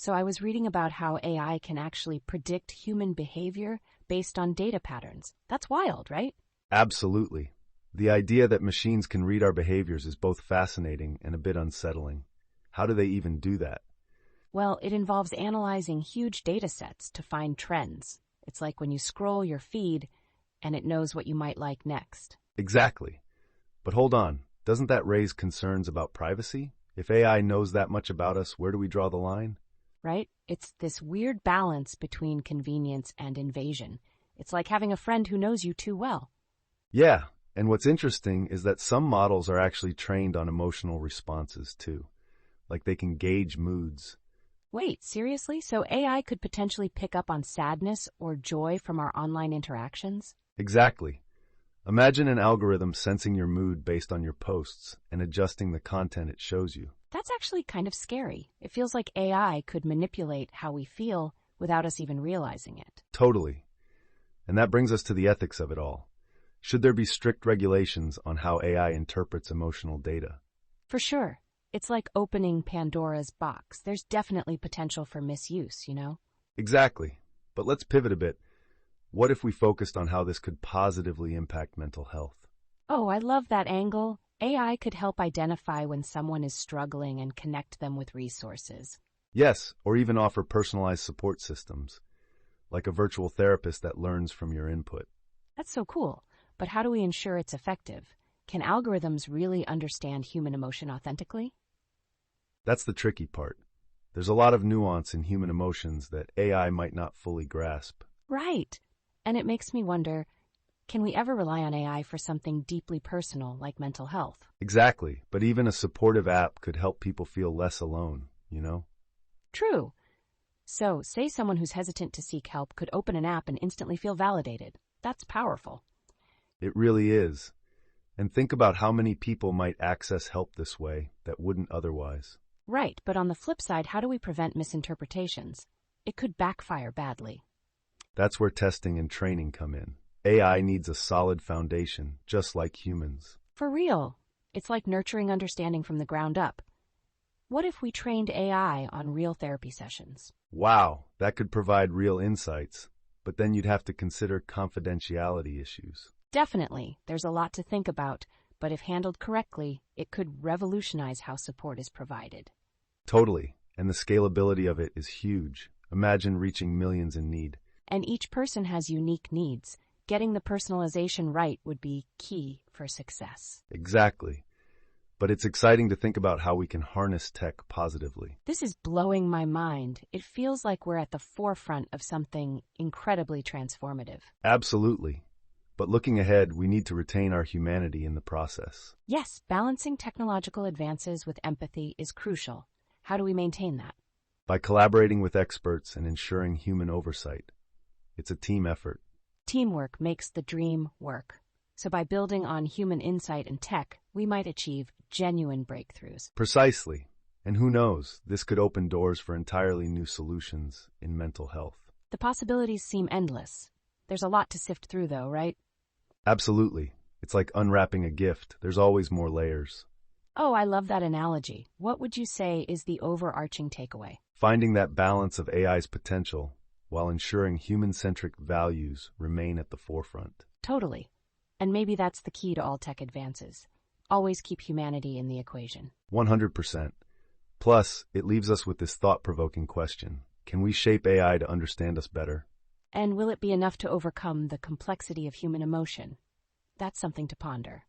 So I was reading about how AI can actually predict human behavior based on data patterns. That's wild, right? Absolutely. The idea that machines can read our behaviors is both fascinating and a bit unsettling. How do they even do that? Well, it involves analyzing huge data sets to find trends. It's like when you scroll your feed and it knows what you might like next. Exactly. But hold on, doesn't that raise concerns about privacy? If AI knows that much about us, where do we draw the line? Right? It's this weird balance between convenience and invasion. It's like having a friend who knows you too well. Yeah, and what's interesting is that some models are actually trained on emotional responses too. Like they can gauge moods. Wait, seriously? So AI could potentially pick up on sadness or joy from our online interactions? Exactly. Imagine an algorithm sensing your mood based on your posts and adjusting the content it shows you. That's actually kind of scary. It feels like AI could manipulate how we feel without us even realizing it. Totally. And that brings us to the ethics of it all. Should there be strict regulations on how AI interprets emotional data? For sure. It's like opening Pandora's box. There's definitely potential for misuse, you know? Exactly. But let's pivot a bit. What if we focused on how this could positively impact mental health? Oh, I love that angle. AI could help identify when someone is struggling and connect them with resources. Yes, or even offer personalized support systems, like a virtual therapist that learns from your input. That's so cool. But how do we ensure it's effective? Can algorithms really understand human emotion authentically? That's the tricky part. There's a lot of nuance in human emotions that AI might not fully grasp. Right. And it makes me wonder, can we ever rely on AI for something deeply personal like mental health? Exactly, but even a supportive app could help people feel less alone, you know? True. So, say someone who's hesitant to seek help could open an app and instantly feel validated. That's powerful. It really is. And think about how many people might access help this way that wouldn't otherwise. Right, but on the flip side, how do we prevent misinterpretations? It could backfire badly. That's where testing and training come in. AI needs a solid foundation, just like humans. For real. It's like nurturing understanding from the ground up. What if we trained AI on real therapy sessions? Wow, that could provide real insights, but then you'd have to consider confidentiality issues. Definitely, there's a lot to think about, but if handled correctly, it could revolutionize how support is provided. Totally, and the scalability of it is huge. Imagine reaching millions in need. And each person has unique needs. Getting the personalization right would be key for success. Exactly. But it's exciting to think about how we can harness tech positively. This is blowing my mind. It feels like we're at the forefront of something incredibly transformative. Absolutely. But looking ahead, we need to retain our humanity in the process. Yes, balancing technological advances with empathy is crucial. How do we maintain that? By collaborating with experts and ensuring human oversight. It's a team effort. Teamwork makes the dream work. So by building on human insight and tech, we might achieve genuine breakthroughs. Precisely. And who knows, this could open doors for entirely new solutions in mental health. The possibilities seem endless. There's a lot to sift through, though, right? Absolutely. It's like unwrapping a gift. There's always more layers. Oh, I love that analogy. What would you say is the overarching takeaway? Finding that balance of AI's potential while ensuring human-centric values remain at the forefront. Totally. And maybe that's the key to all tech advances. Always keep humanity in the equation. 100%. Plus, it leaves us with this thought-provoking question. Can we shape AI to understand us better? And will it be enough to overcome the complexity of human emotion? That's something to ponder.